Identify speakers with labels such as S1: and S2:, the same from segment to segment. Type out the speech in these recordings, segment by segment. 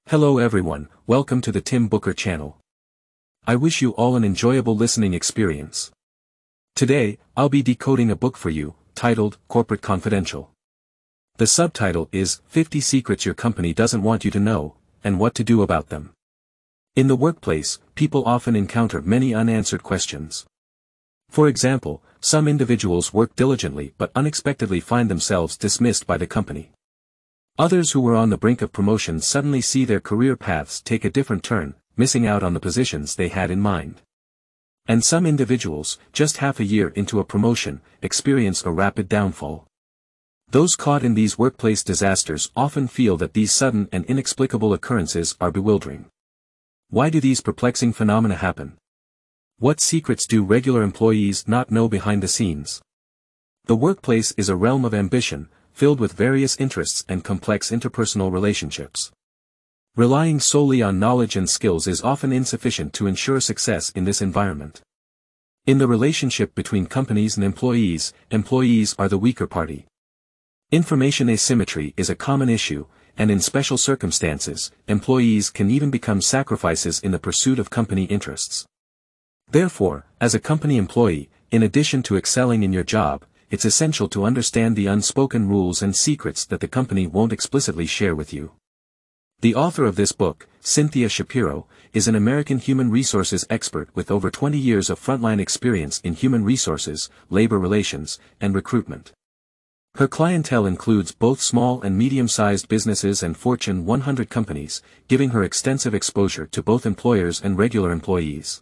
S1: Hello everyone, welcome to the Tim Booker channel. I wish you all an enjoyable listening experience. Today, I'll be decoding a book for you, titled Corporate Confidential. The subtitle is 50 Secrets Your Company Doesn't Want You to Know, and What to Do About Them. In the workplace, people often encounter many unanswered questions. For example, some individuals work diligently but unexpectedly find themselves dismissed by the company. Others who were on the brink of promotion suddenly see their career paths take a different turn, missing out on the positions they had in mind. And some individuals, just half a year into a promotion, experience a rapid downfall. Those caught in these workplace disasters often feel that these sudden and inexplicable occurrences are bewildering. Why do these perplexing phenomena happen? What secrets do regular employees not know behind the scenes? The workplace is a realm of ambition, filled with various interests and complex interpersonal relationships. Relying solely on knowledge and skills is often insufficient to ensure success in this environment. In the relationship between companies and employees are the weaker party. Information asymmetry is a common issue, and in special circumstances, employees can even become sacrifices in the pursuit of company interests. Therefore, as a company employee, in addition to excelling in your job, it's essential to understand the unspoken rules and secrets that the company won't explicitly share with you. The author of this book, Cynthia Shapiro, is an American human resources expert with over 20 years of frontline experience in human resources, labor relations, and recruitment. Her clientele includes both small and medium-sized businesses and Fortune 100 companies, giving her extensive exposure to both employers and regular employees.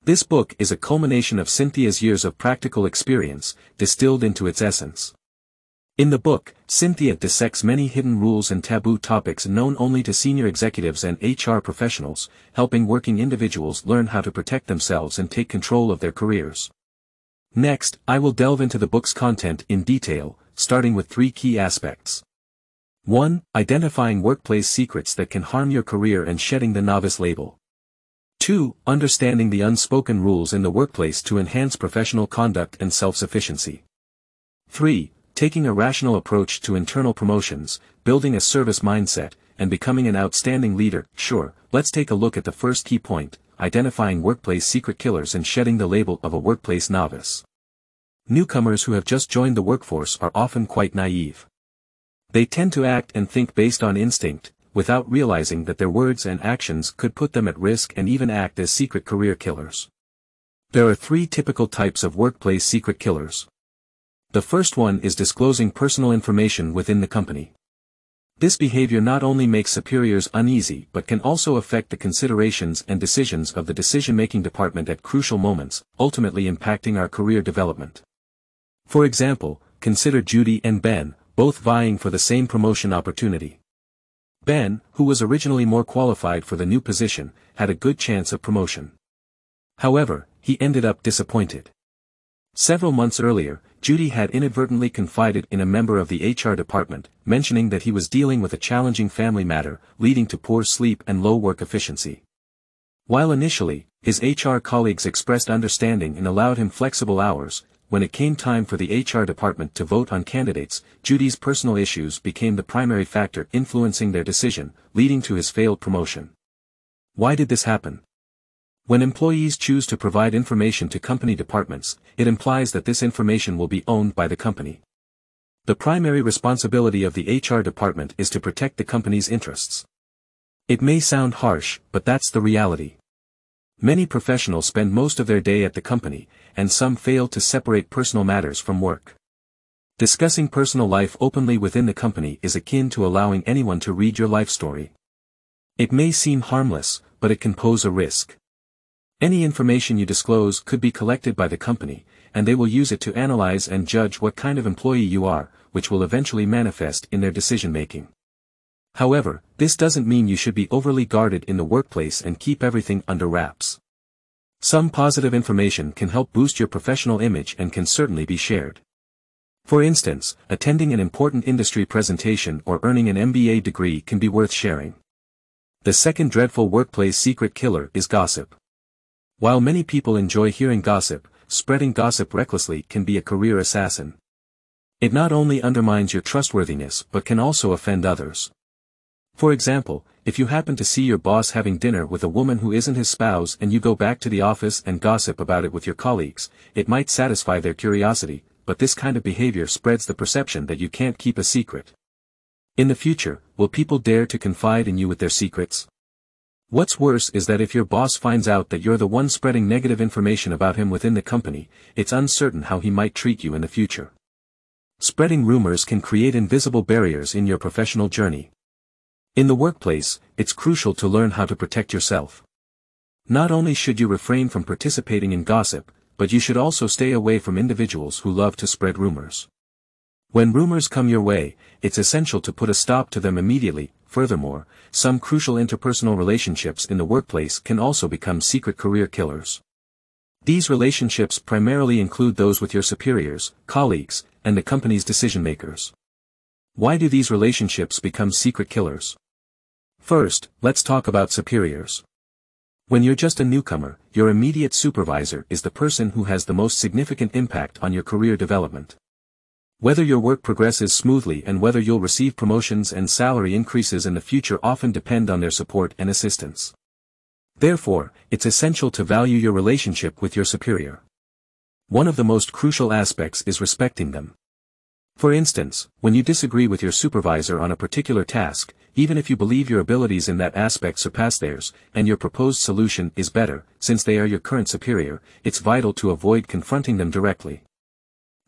S1: This book is a culmination of Cynthia's years of practical experience, distilled into its essence. In the book, Cynthia dissects many hidden rules and taboo topics known only to senior executives and HR professionals, helping working individuals learn how to protect themselves and take control of their careers. Next, I will delve into the book's content in detail, starting with 3 key aspects. 1. Identifying workplace secrets that can harm your career and shedding the novice label. 2. Understanding the unspoken rules in the workplace to enhance professional conduct and self-sufficiency. 3. Taking a rational approach to internal promotions, building a service mindset, and becoming an outstanding leader. Sure, let's take a look at the first key point, identifying workplace secret killers and shedding the label of a workplace novice. Newcomers who have just joined the workforce are often quite naive. They tend to act and think based on instinct, without realizing that their words and actions could put them at risk and even act as secret career killers. There are 3 typical types of workplace secret killers. The first one is disclosing personal information within the company. This behavior not only makes superiors uneasy but can also affect the considerations and decisions of the decision-making department at crucial moments, ultimately impacting our career development. For example, consider Judy and Ben, both vying for the same promotion opportunity. Ben, who was originally more qualified for the new position, had a good chance of promotion. However, he ended up disappointed. Several months earlier, Judy had inadvertently confided in a member of the HR department, mentioning that he was dealing with a challenging family matter, leading to poor sleep and low work efficiency. While initially, his HR colleagues expressed understanding and allowed him flexible hours, when it came time for the HR department to vote on candidates, Judy's personal issues became the primary factor influencing their decision, leading to his failed promotion. Why did this happen? When employees choose to provide information to company departments, it implies that this information will be owned by the company. The primary responsibility of the HR department is to protect the company's interests. It may sound harsh, but that's the reality. Many professionals spend most of their day at the company, and some fail to separate personal matters from work. Discussing personal life openly within the company is akin to allowing anyone to read your life story. It may seem harmless, but it can pose a risk. Any information you disclose could be collected by the company, and they will use it to analyze and judge what kind of employee you are, which will eventually manifest in their decision-making. However, this doesn't mean you should be overly guarded in the workplace and keep everything under wraps. Some positive information can help boost your professional image and can certainly be shared. For instance, attending an important industry presentation or earning an MBA degree can be worth sharing. The second dreadful workplace secret killer is gossip. While many people enjoy hearing gossip, spreading gossip recklessly can be a career assassin. It not only undermines your trustworthiness but can also offend others. For example, if you happen to see your boss having dinner with a woman who isn't his spouse and you go back to the office and gossip about it with your colleagues, it might satisfy their curiosity, but this kind of behavior spreads the perception that you can't keep a secret. In the future, will people dare to confide in you with their secrets? What's worse is that if your boss finds out that you're the one spreading negative information about him within the company, it's uncertain how he might treat you in the future. Spreading rumors can create invisible barriers in your professional journey. In the workplace, it's crucial to learn how to protect yourself. Not only should you refrain from participating in gossip, but you should also stay away from individuals who love to spread rumors. When rumors come your way, it's essential to put a stop to them immediately. Furthermore, some crucial interpersonal relationships in the workplace can also become secret career killers. These relationships primarily include those with your superiors, colleagues, and the company's decision-makers. Why do these relationships become secret killers? First, let's talk about superiors. When you're just a newcomer, your immediate supervisor is the person who has the most significant impact on your career development. Whether your work progresses smoothly and whether you'll receive promotions and salary increases in the future often depend on their support and assistance. Therefore, it's essential to value your relationship with your superior. One of the most crucial aspects is respecting them. For instance, when you disagree with your supervisor on a particular task, even if you believe your abilities in that aspect surpass theirs, and your proposed solution is better, since they are your current superior, it's vital to avoid confronting them directly.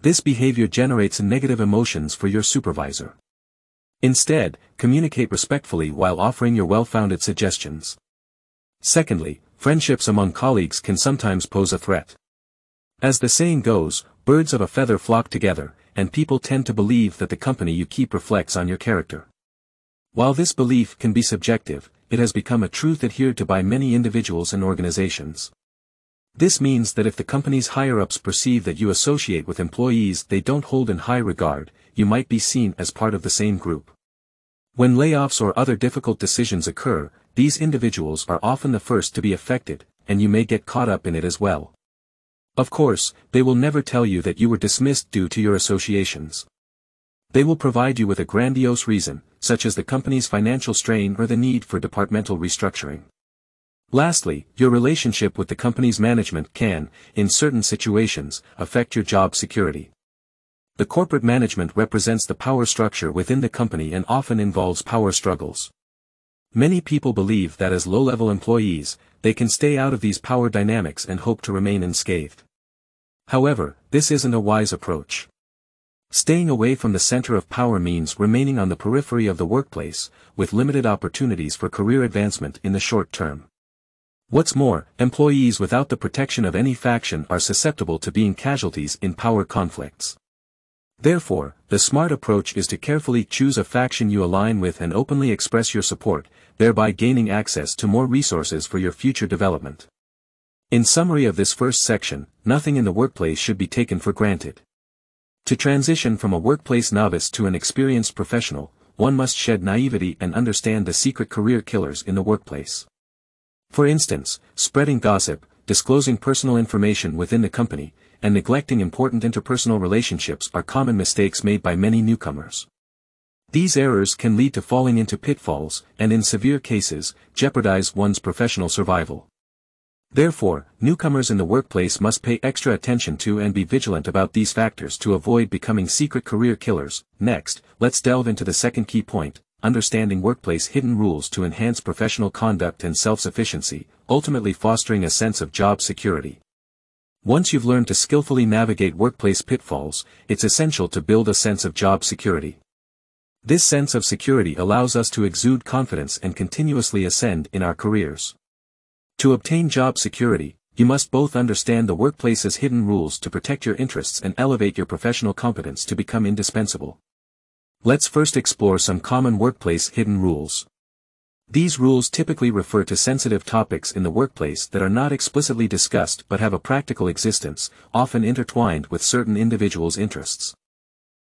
S1: This behavior generates negative emotions for your supervisor. Instead, communicate respectfully while offering your well-founded suggestions. Secondly, friendships among colleagues can sometimes pose a threat. As the saying goes, birds of a feather flock together, and people tend to believe that the company you keep reflects on your character. While this belief can be subjective, it has become a truth adhered to by many individuals and organizations. This means that if the company's higher-ups perceive that you associate with employees they don't hold in high regard, you might be seen as part of the same group. When layoffs or other difficult decisions occur, these individuals are often the first to be affected, and you may get caught up in it as well. Of course, they will never tell you that you were dismissed due to your associations. They will provide you with a grandiose reason, such as the company's financial strain or the need for departmental restructuring. Lastly, your relationship with the company's management can, in certain situations, affect your job security. The corporate management represents the power structure within the company and often involves power struggles. Many people believe that as low-level employees, they can stay out of these power dynamics and hope to remain unscathed. However, this isn't a wise approach. Staying away from the center of power means remaining on the periphery of the workplace, with limited opportunities for career advancement in the short term. What's more, employees without the protection of any faction are susceptible to being casualties in power conflicts. Therefore, the smart approach is to carefully choose a faction you align with and openly express your support, thereby gaining access to more resources for your future development. In summary of this first section, nothing in the workplace should be taken for granted. To transition from a workplace novice to an experienced professional, one must shed naivety and understand the secret career killers in the workplace. For instance, spreading gossip, disclosing personal information within the company, and neglecting important interpersonal relationships are common mistakes made by many newcomers. These errors can lead to falling into pitfalls, and in severe cases, jeopardize one's professional survival. Therefore, newcomers in the workplace must pay extra attention to and be vigilant about these factors to avoid becoming secret career killers. Next, let's delve into the second key point, understanding workplace hidden rules to enhance professional conduct and self-sufficiency, ultimately fostering a sense of job security. Once you've learned to skillfully navigate workplace pitfalls, it's essential to build a sense of job security. This sense of security allows us to exude confidence and continuously ascend in our careers. To obtain job security, you must both understand the workplace's hidden rules to protect your interests and elevate your professional competence to become indispensable. Let's first explore some common workplace hidden rules. These rules typically refer to sensitive topics in the workplace that are not explicitly discussed but have a practical existence, often intertwined with certain individuals' interests.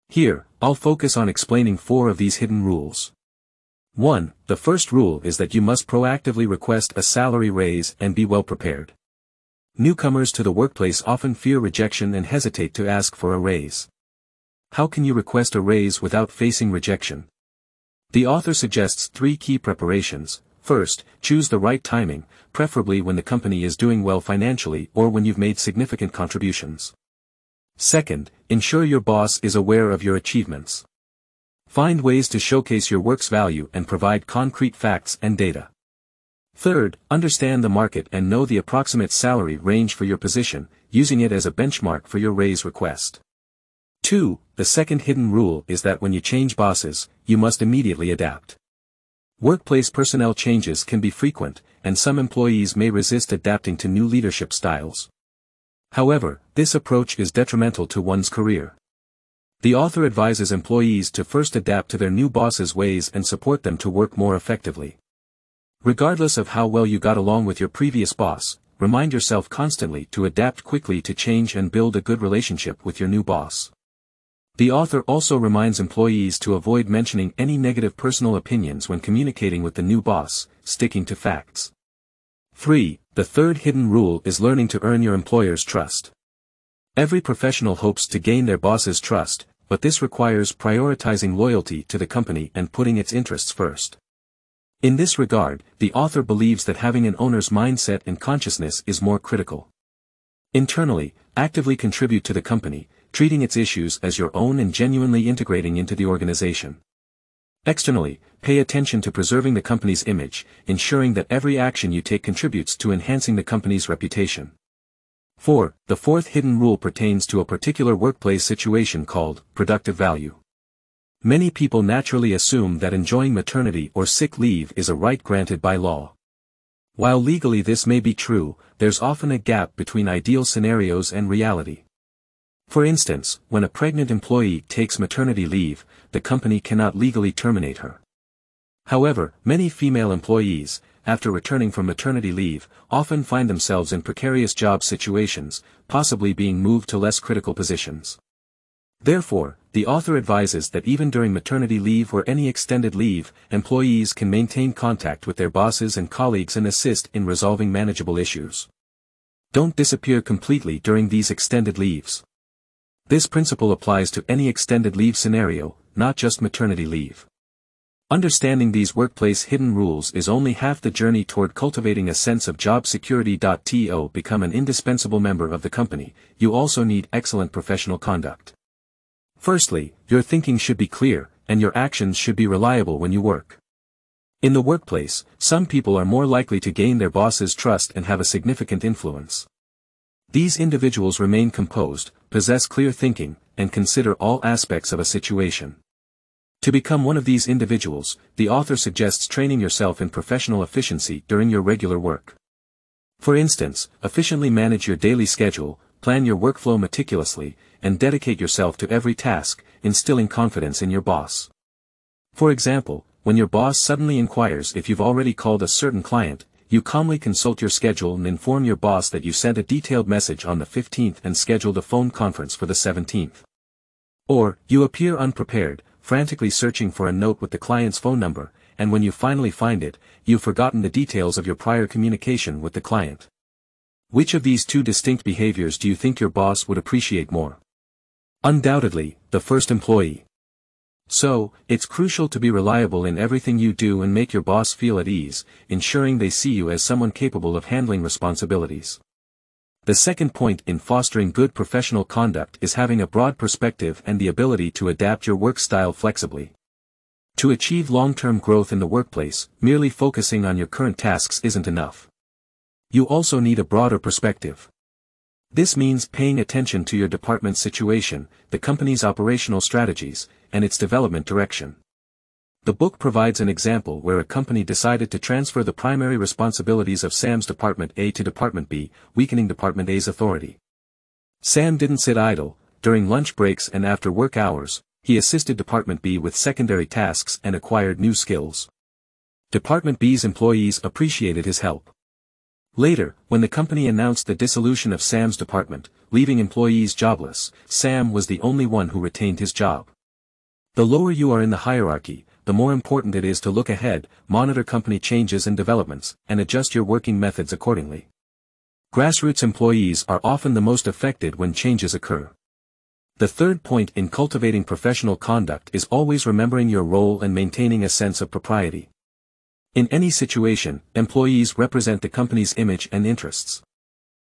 S1: Here, I'll focus on explaining 4 of these hidden rules. 1. The first rule is that you must proactively request a salary raise and be well prepared. Newcomers to the workplace often fear rejection and hesitate to ask for a raise. How can you request a raise without facing rejection? The author suggests 3 key preparations. First, choose the right timing, preferably when the company is doing well financially or when you've made significant contributions. Second, ensure your boss is aware of your achievements. Find ways to showcase your work's value and provide concrete facts and data. Third, understand the market and know the approximate salary range for your position, using it as a benchmark for your raise request. 2. The second hidden rule is that when you change bosses, you must immediately adapt. Workplace personnel changes can be frequent, and some employees may resist adapting to new leadership styles. However, this approach is detrimental to one's career. The author advises employees to first adapt to their new boss's ways and support them to work more effectively. Regardless of how well you got along with your previous boss, remind yourself constantly to adapt quickly to change and build a good relationship with your new boss. The author also reminds employees to avoid mentioning any negative personal opinions when communicating with the new boss, sticking to facts. 3. The third hidden rule is learning to earn your employer's trust. Every professional hopes to gain their boss's trust, but this requires prioritizing loyalty to the company and putting its interests first. In this regard, the author believes that having an owner's mindset and consciousness is more critical. Internally, actively contribute to the company, treating its issues as your own and genuinely integrating into the organization. Externally, pay attention to preserving the company's image, ensuring that every action you take contributes to enhancing the company's reputation. 4. The fourth hidden rule pertains to a particular workplace situation called productive value. Many people naturally assume that enjoying maternity or sick leave is a right granted by law. While legally this may be true, there's often a gap between ideal scenarios and reality. For instance, when a pregnant employee takes maternity leave, the company cannot legally terminate her. However, many female employees, after returning from maternity leave, often find themselves in precarious job situations, possibly being moved to less critical positions. Therefore, the author advises that even during maternity leave or any extended leave, employees can maintain contact with their bosses and colleagues and assist in resolving manageable issues. Don't disappear completely during these extended leaves. This principle applies to any extended leave scenario, not just maternity leave. Understanding these workplace hidden rules is only half the journey toward cultivating a sense of job security. To become an indispensable member of the company, you also need excellent professional conduct. Firstly, your thinking should be clear, and your actions should be reliable when you work. In the workplace, some people are more likely to gain their boss's trust and have a significant influence. These individuals remain composed, possess clear thinking, and consider all aspects of a situation. To become one of these individuals, the author suggests training yourself in professional efficiency during your regular work. For instance, efficiently manage your daily schedule, plan your workflow meticulously, and dedicate yourself to every task, instilling confidence in your boss. For example, when your boss suddenly inquires if you've already called a certain client, you calmly consult your schedule and inform your boss that you sent a detailed message on the 15th and scheduled a phone conference for the 17th. Or, you appear unprepared, frantically searching for a note with the client's phone number, and when you finally find it, you've forgotten the details of your prior communication with the client. Which of these two distinct behaviors do you think your boss would appreciate more? Undoubtedly, the first employee. So, it's crucial to be reliable in everything you do and make your boss feel at ease, ensuring they see you as someone capable of handling responsibilities. The second point in fostering good professional conduct is having a broad perspective and the ability to adapt your work style flexibly. To achieve long-term growth in the workplace, merely focusing on your current tasks isn't enough. You also need a broader perspective. This means paying attention to your department's situation, the company's operational strategies, and its development direction. The book provides an example where a company decided to transfer the primary responsibilities of Sam's Department A to Department B, weakening Department A's authority. Sam didn't sit idle. During lunch breaks and after work hours, he assisted Department B with secondary tasks and acquired new skills. Department B's employees appreciated his help. Later, when the company announced the dissolution of Sam's department, leaving employees jobless, Sam was the only one who retained his job. The lower you are in the hierarchy, the more important it is to look ahead, monitor company changes and developments, and adjust your working methods accordingly. Grassroots employees are often the most affected when changes occur. The third point in cultivating professional conduct is always remembering your role and maintaining a sense of propriety. In any situation, employees represent the company's image and interests.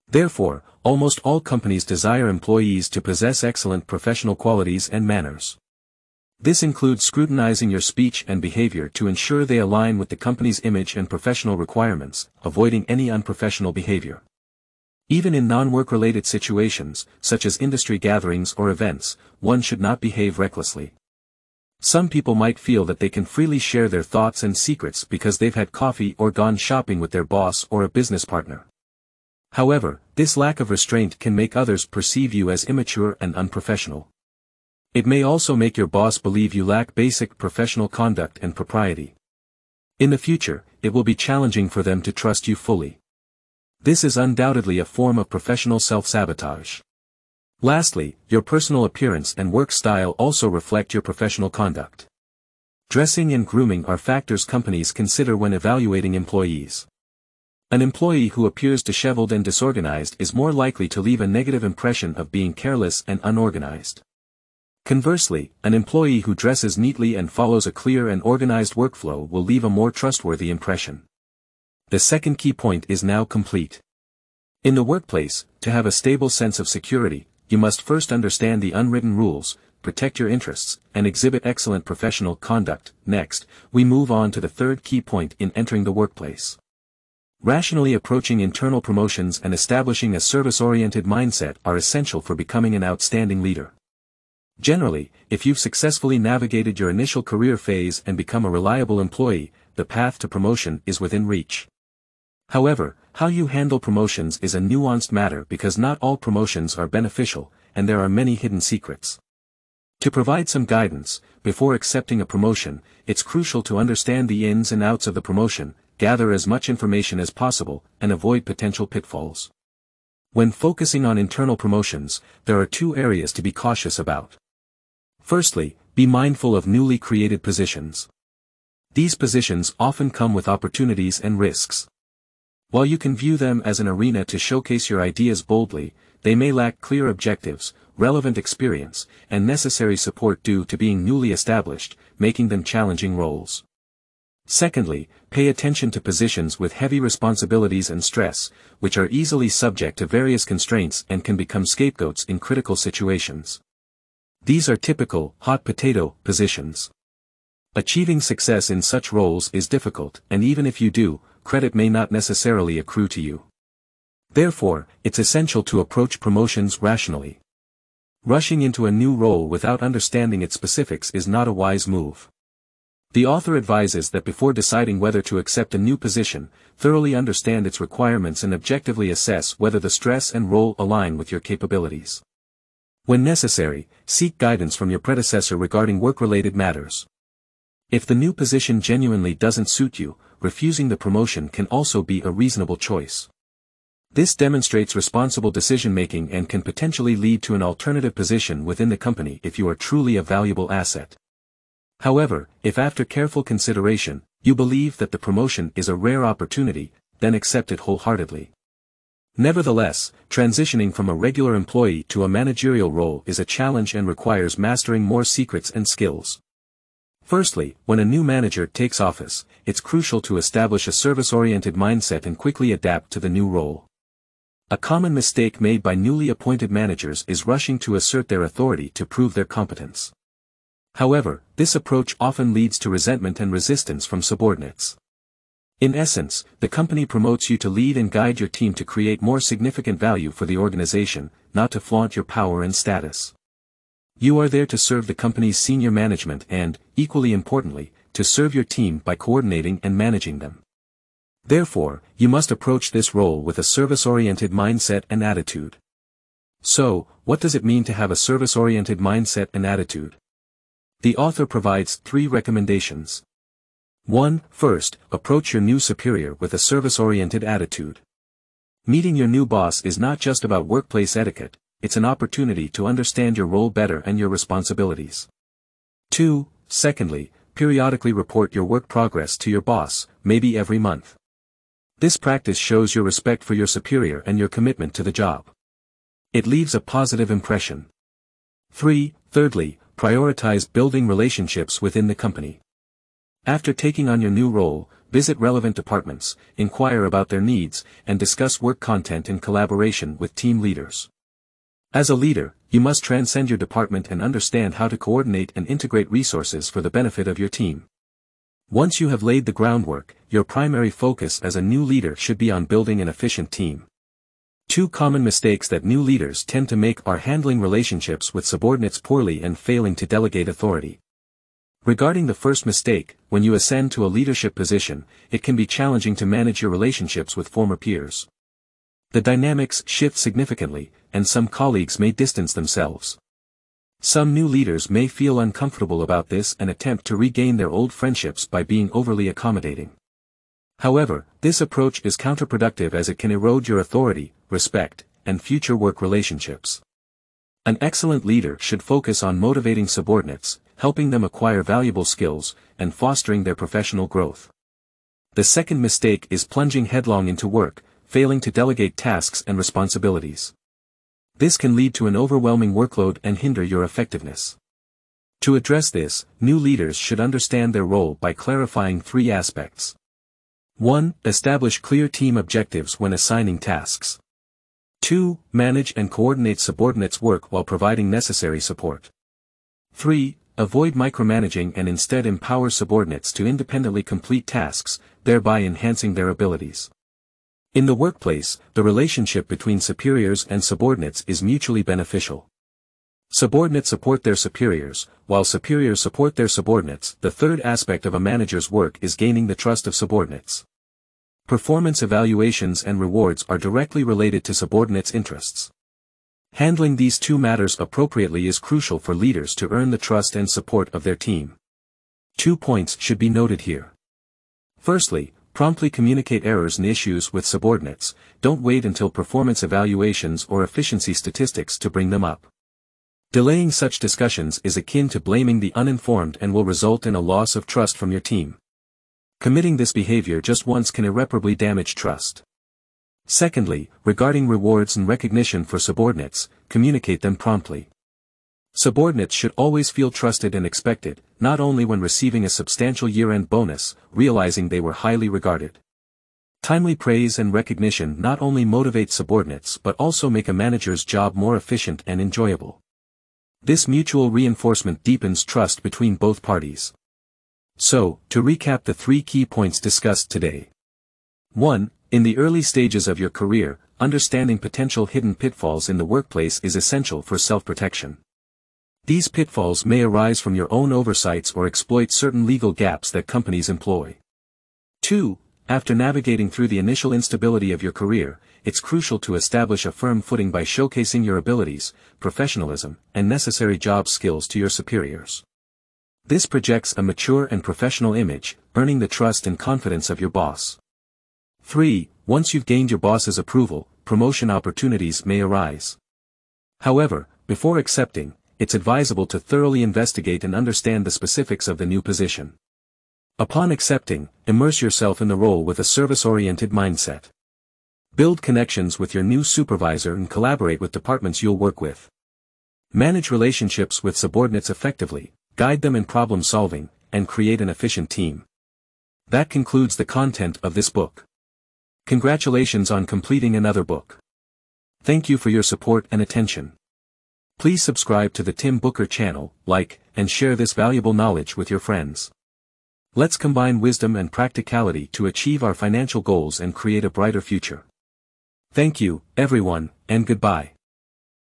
S1: Therefore, almost all companies desire employees to possess excellent professional qualities and manners. This includes scrutinizing your speech and behavior to ensure they align with the company's image and professional requirements, avoiding any unprofessional behavior. Even in non-work-related situations, such as industry gatherings or events, one should not behave recklessly. Some people might feel that they can freely share their thoughts and secrets because they've had coffee or gone shopping with their boss or a business partner. However, this lack of restraint can make others perceive you as immature and unprofessional. It may also make your boss believe you lack basic professional conduct and propriety. In the future, it will be challenging for them to trust you fully. This is undoubtedly a form of professional self-sabotage. Lastly, your personal appearance and work style also reflect your professional conduct. Dressing and grooming are factors companies consider when evaluating employees. An employee who appears disheveled and disorganized is more likely to leave a negative impression of being careless and unorganized. Conversely, an employee who dresses neatly and follows a clear and organized workflow will leave a more trustworthy impression. The second key point is now complete. In the workplace, to have a stable sense of security, you must first understand the unwritten rules, protect your interests, and exhibit excellent professional conduct. Next, we move on to the third key point in entering the workplace. Rationally approaching internal promotions and establishing a service-oriented mindset are essential for becoming an outstanding leader. Generally, if you've successfully navigated your initial career phase and become a reliable employee, the path to promotion is within reach. However, how you handle promotions is a nuanced matter because not all promotions are beneficial, and there are many hidden secrets. To provide some guidance, before accepting a promotion, it's crucial to understand the ins and outs of the promotion, gather as much information as possible, and avoid potential pitfalls. When focusing on internal promotions, there are two areas to be cautious about. Firstly, be mindful of newly created positions. These positions often come with opportunities and risks. While you can view them as an arena to showcase your ideas boldly, they may lack clear objectives, relevant experience, and necessary support due to being newly established, making them challenging roles. Secondly, pay attention to positions with heavy responsibilities and stress, which are easily subject to various constraints and can become scapegoats in critical situations. These are typical, hot potato, positions. Achieving success in such roles is difficult, and even if you do, credit may not necessarily accrue to you. Therefore, it's essential to approach promotions rationally. Rushing into a new role without understanding its specifics is not a wise move. The author advises that before deciding whether to accept a new position, thoroughly understand its requirements and objectively assess whether the stress and role align with your capabilities. When necessary, seek guidance from your predecessor regarding work-related matters. If the new position genuinely doesn't suit you, refusing the promotion can also be a reasonable choice. This demonstrates responsible decision-making and can potentially lead to an alternative position within the company if you are truly a valuable asset. However, if after careful consideration, you believe that the promotion is a rare opportunity, then accept it wholeheartedly. Nevertheless, transitioning from a regular employee to a managerial role is a challenge and requires mastering more secrets and skills. Firstly, when a new manager takes office, it's crucial to establish a service-oriented mindset and quickly adapt to the new role. A common mistake made by newly appointed managers is rushing to assert their authority to prove their competence. However, this approach often leads to resentment and resistance from subordinates. In essence, the company promotes you to lead and guide your team to create more significant value for the organization, not to flaunt your power and status. You are there to serve the company's senior management and, equally importantly, to serve your team by coordinating and managing them. Therefore, you must approach this role with a service-oriented mindset and attitude. So, what does it mean to have a service-oriented mindset and attitude? The author provides 3 recommendations. 1. First, approach your new superior with a service-oriented attitude. Meeting your new boss is not just about workplace etiquette, it's an opportunity to understand your role better and your responsibilities. 2. Secondly, periodically report your work progress to your boss, maybe every month. This practice shows your respect for your superior and your commitment to the job. It leaves a positive impression. 3. Thirdly, prioritize building relationships within the company. After taking on your new role, visit relevant departments, inquire about their needs, and discuss work content in collaboration with team leaders. As a leader, you must transcend your department and understand how to coordinate and integrate resources for the benefit of your team. Once you have laid the groundwork, your primary focus as a new leader should be on building an efficient team. Two common mistakes that new leaders tend to make are handling relationships with subordinates poorly and failing to delegate authority. Regarding the first mistake, when you ascend to a leadership position, it can be challenging to manage your relationships with former peers. The dynamics shift significantly, and some colleagues may distance themselves. Some new leaders may feel uncomfortable about this and attempt to regain their old friendships by being overly accommodating. However, this approach is counterproductive as it can erode your authority, respect, and future work relationships. An excellent leader should focus on motivating subordinates, helping them acquire valuable skills, and fostering their professional growth. The second mistake is plunging headlong into work, failing to delegate tasks and responsibilities. This can lead to an overwhelming workload and hinder your effectiveness. To address this, new leaders should understand their role by clarifying three aspects. 1. Establish clear team objectives when assigning tasks. 2. Manage and coordinate subordinates' work while providing necessary support. 3. Avoid micromanaging and instead empower subordinates to independently complete tasks, thereby enhancing their abilities. In the workplace, the relationship between superiors and subordinates is mutually beneficial. Subordinates support their superiors, while superiors support their subordinates. The third aspect of a manager's work is gaining the trust of subordinates. Performance evaluations and rewards are directly related to subordinates' interests. Handling these two matters appropriately is crucial for leaders to earn the trust and support of their team. 2 points should be noted here. Firstly, promptly communicate errors and issues with subordinates. Don't wait until performance evaluations or efficiency statistics to bring them up. Delaying such discussions is akin to blaming the uninformed and will result in a loss of trust from your team. Committing this behavior just once can irreparably damage trust. Secondly, regarding rewards and recognition for subordinates, communicate them promptly. Subordinates should always feel trusted and expected, not only when receiving a substantial year-end bonus, realizing they were highly regarded. Timely praise and recognition not only motivate subordinates but also make a manager's job more efficient and enjoyable. This mutual reinforcement deepens trust between both parties. So, to recap the 3 key points discussed today. 1. In the early stages of your career, understanding potential hidden pitfalls in the workplace is essential for self-protection. These pitfalls may arise from your own oversights or exploit certain legal gaps that companies employ. 2. After navigating through the initial instability of your career, it's crucial to establish a firm footing by showcasing your abilities, professionalism, and necessary job skills to your superiors. This projects a mature and professional image, earning the trust and confidence of your boss. 3. Once you've gained your boss's approval, promotion opportunities may arise. However, before accepting, it's advisable to thoroughly investigate and understand the specifics of the new position. Upon accepting, immerse yourself in the role with a service-oriented mindset. Build connections with your new supervisor and collaborate with departments you'll work with. Manage relationships with subordinates effectively, guide them in problem-solving, and create an efficient team. That concludes the content of this book. Congratulations on completing another book. Thank you for your support and attention. Please subscribe to the Tim Booker channel, like, and share this valuable knowledge with your friends. Let's combine wisdom and practicality to achieve our financial goals and create a brighter future. Thank you, everyone, and goodbye.